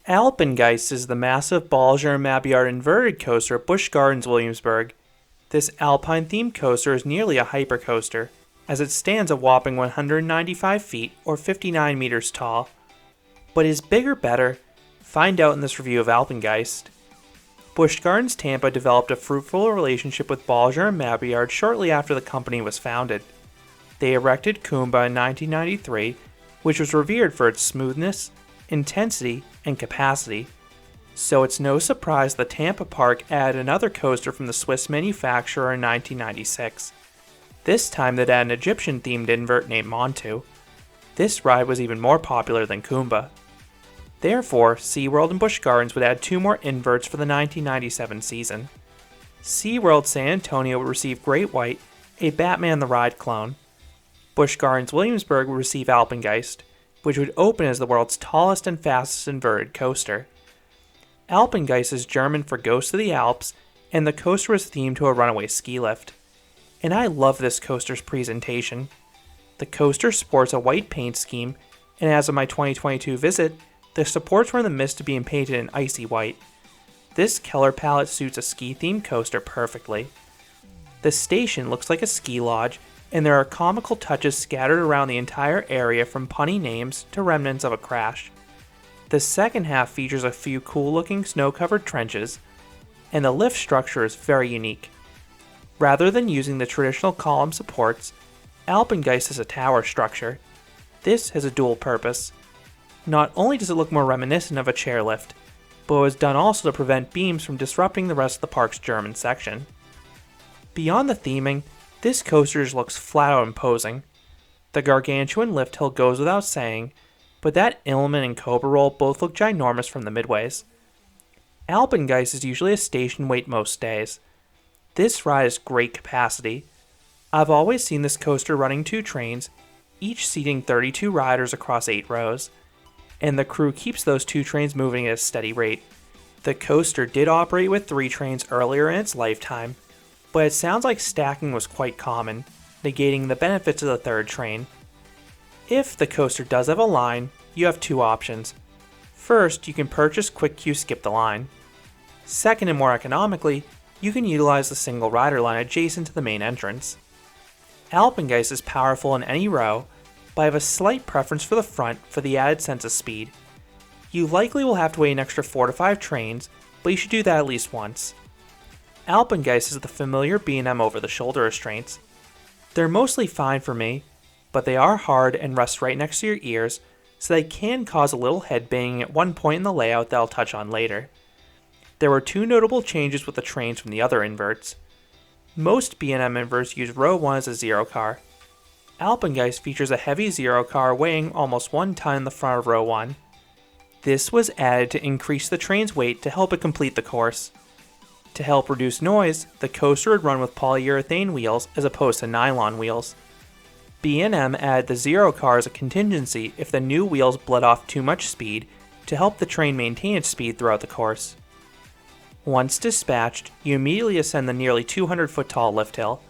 Alpengeist is the massive Balger and Mabillard inverted coaster at Busch Gardens, Williamsburg. This Alpine-themed coaster is nearly a hypercoaster, as it stands a whopping 195 feet or 59 meters tall. But is bigger better? Find out in this review of Alpengeist. Busch Gardens Tampa developed a fruitful relationship with Balger and Mabillard shortly after the company was founded. They erected Kumba in 1993, which was revered for its smoothness, intensity, and capacity. So it's no surprise the Tampa Park added another coaster from the Swiss manufacturer in 1996. This time they'd add an Egyptian-themed invert named Montu. This ride was even more popular than Kumba. Therefore, SeaWorld and Busch Gardens would add 2 more inverts for the 1997 season. SeaWorld San Antonio would receive Great White, a Batman the Ride clone. Busch Gardens Williamsburg would receive Alpengeist, which would open as the world's tallest and fastest inverted coaster. Alpengeist is German for Ghost of the Alps, and the coaster was themed to a runaway ski lift. And I love this coaster's presentation. The coaster sports a white paint scheme, and as of my 2022 visit, the supports were in the midst of being painted in icy white. This color palette suits a ski-themed coaster perfectly. The station looks like a ski lodge, and there are comical touches scattered around the entire area from punny names to remnants of a crash. The second half features a few cool-looking snow-covered trenches, and the lift structure is very unique. Rather than using the traditional column supports, Alpengeist has a tower structure. This has a dual purpose. Not only does it look more reminiscent of a chairlift, but it was done also to prevent beams from disrupting the rest of the park's German section. Beyond the theming, this coaster just looks flat out imposing. The gargantuan lift hill goes without saying, but that Immelmann and Cobra Roll both look ginormous from the midways. Alpengeist is usually a station wait most days. This ride has great capacity. I've always seen this coaster running 2 trains, each seating 32 riders across 8 rows, and the crew keeps those 2 trains moving at a steady rate. The coaster did operate with 3 trains earlier in its lifetime, but it sounds like stacking was quite common, negating the benefits of the 3rd train. If the coaster does have a line, you have 2 options. First, you can purchase Quick Queue Skip the Line. Second, and more economically, you can utilize the single rider line adjacent to the main entrance. Alpengeist is powerful in any row, but I have a slight preference for the front for the added sense of speed. You likely will have to wait an extra 4 to 5 trains, but you should do that at least once. Alpengeist is the familiar B&M over-the-shoulder restraints. They're mostly fine for me, but they are hard and rest right next to your ears, so they can cause a little head banging at one point in the layout that I'll touch on later. There were 2 notable changes with the trains from the other inverts. Most B&M inverts use row 1 as a zero car. Alpengeist features a heavy zero car weighing almost 1 ton in the front of row 1. This was added to increase the train's weight to help it complete the course. To help reduce noise, the coaster would run with polyurethane wheels as opposed to nylon wheels. B&M added the zero car as a contingency if the new wheels bled off too much speed to help the train maintain its speed throughout the course. Once dispatched, you immediately ascend the nearly 200-foot tall lift hill.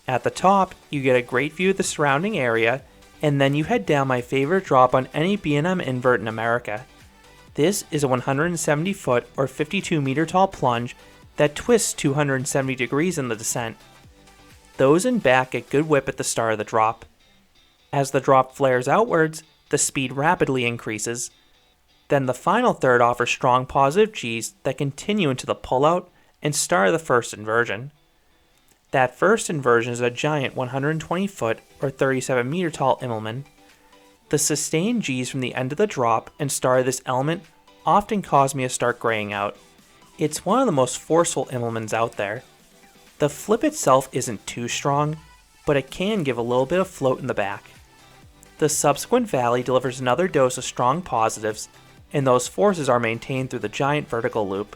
At the top, you get a great view of the surrounding area, and then you head down my favorite drop on any B&M invert in America. This is a 170-foot or 52-meter tall plunge that twists 270 degrees in the descent. Those in back get good whip at the start of the drop. As the drop flares outwards, the speed rapidly increases. Then the final third offers strong positive Gs that continue into the pullout and start of the first inversion. That first inversion is a giant 120-foot or 37-meter tall Immelmann. The sustained Gs from the end of the drop and start of this element often cause me to start graying out. It's one of the most forceful Immelmanns out there. The flip itself isn't too strong, but it can give a little bit of float in the back. The subsequent valley delivers another dose of strong positives, and those forces are maintained through the giant vertical loop.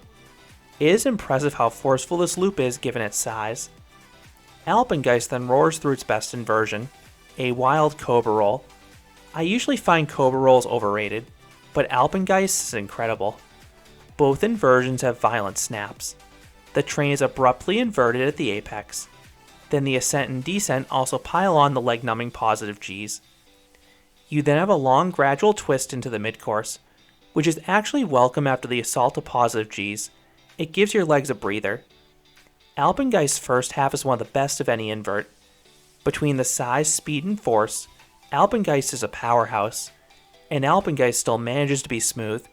It is impressive how forceful this loop is given its size. Alpengeist then roars through its best inversion, a wild Cobra Roll. I usually find Cobra Rolls overrated, but Alpengeist is incredible. Both inversions have violent snaps. The train is abruptly inverted at the apex. Then the ascent and descent also pile on the leg-numbing positive Gs. You then have a long gradual twist into the mid-course. which is actually welcome after the assault of positive Gs. It gives your legs a breather. Alpengeist's first half is one of the best of any invert. Between the size, speed, and force, Alpengeist is a powerhouse, and Alpengeist still manages to be smooth.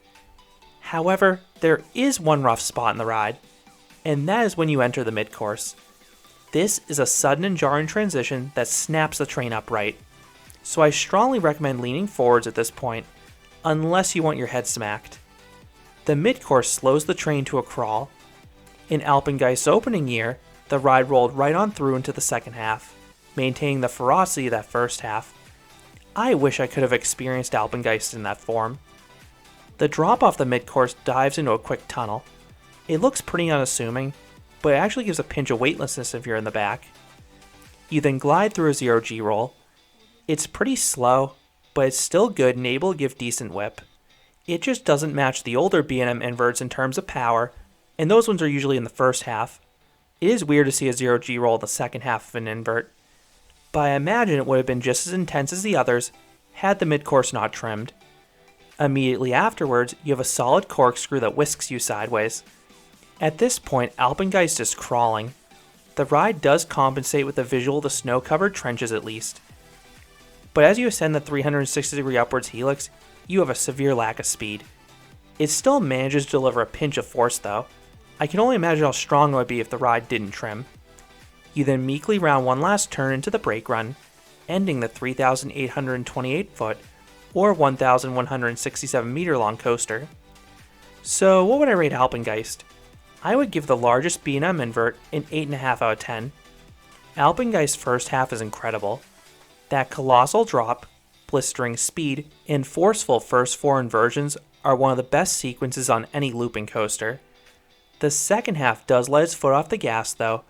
However, there is one rough spot in the ride, and that is when you enter the mid-course. This is a sudden and jarring transition that snaps the train upright, so I strongly recommend leaning forwards at this point, unless you want your head smacked. The mid-course slows the train to a crawl. In Alpengeist's opening year, the ride rolled right on through into the second half, maintaining the ferocity of that first half. I wish I could have experienced Alpengeist in that form. The drop off the mid-course dives into a quick tunnel. It looks pretty unassuming, but it actually gives a pinch of weightlessness if you're in the back. You then glide through a 0G roll. It's pretty slow, but it's still good and able to give decent whip. It just doesn't match the older B&M inverts in terms of power, and those ones are usually in the first half. It is weird to see a 0G roll in the second half of an invert, but I imagine it would have been just as intense as the others had the mid-course not trimmed. Immediately afterwards, you have a solid corkscrew that whisks you sideways. At this point, Alpengeist is crawling. The ride does compensate with the visual of the snow-covered trenches at least. But as you ascend the 360-degree upwards helix, you have a severe lack of speed. It still manages to deliver a pinch of force though. I can only imagine how strong it would be if the ride didn't trim. You then meekly round one last turn into the brake run, ending the 3,828 foot or 1,167 meter long coaster. So what would I rate Alpengeist? I would give the largest B&M invert an 8.5 out of 10. Alpengeist's first half is incredible. That colossal drop, blistering speed, and forceful first four inversions are one of the best sequences on any looping coaster. The second half does let its foot off the gas though,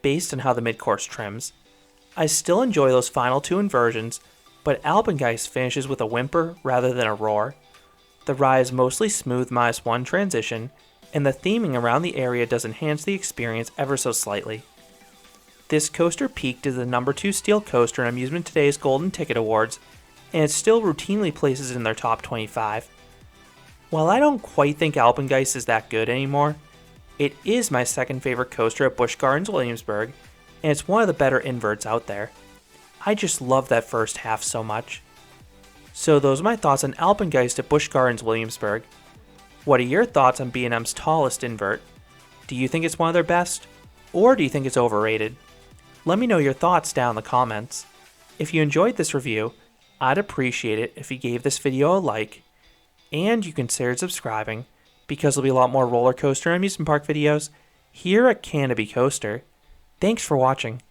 based on how the mid-course trims. I still enjoy those final two inversions, but Alpengeist finishes with a whimper rather than a roar. The ride is mostly smooth -1 transition, and the theming around the area does enhance the experience ever so slightly. This coaster peaked as the number 2 steel coaster in Amusement Today's Golden Ticket Awards, and it still routinely places in their top 25. While I don't quite think Alpengeist is that good anymore, it is my second favorite coaster at Busch Gardens Williamsburg, and it's one of the better inverts out there. I just love that first half so much. So those are my thoughts on Alpengeist at Busch Gardens Williamsburg. What are your thoughts on B&M's tallest invert? Do you think it's one of their best? Or do you think it's overrated? Let me know your thoughts down in the comments. If you enjoyed this review, I'd appreciate it if you gave this video a like, and you considered subscribing, because there'll be a lot more roller coaster and amusement park videos here at Canobie Coaster. Thanks for watching.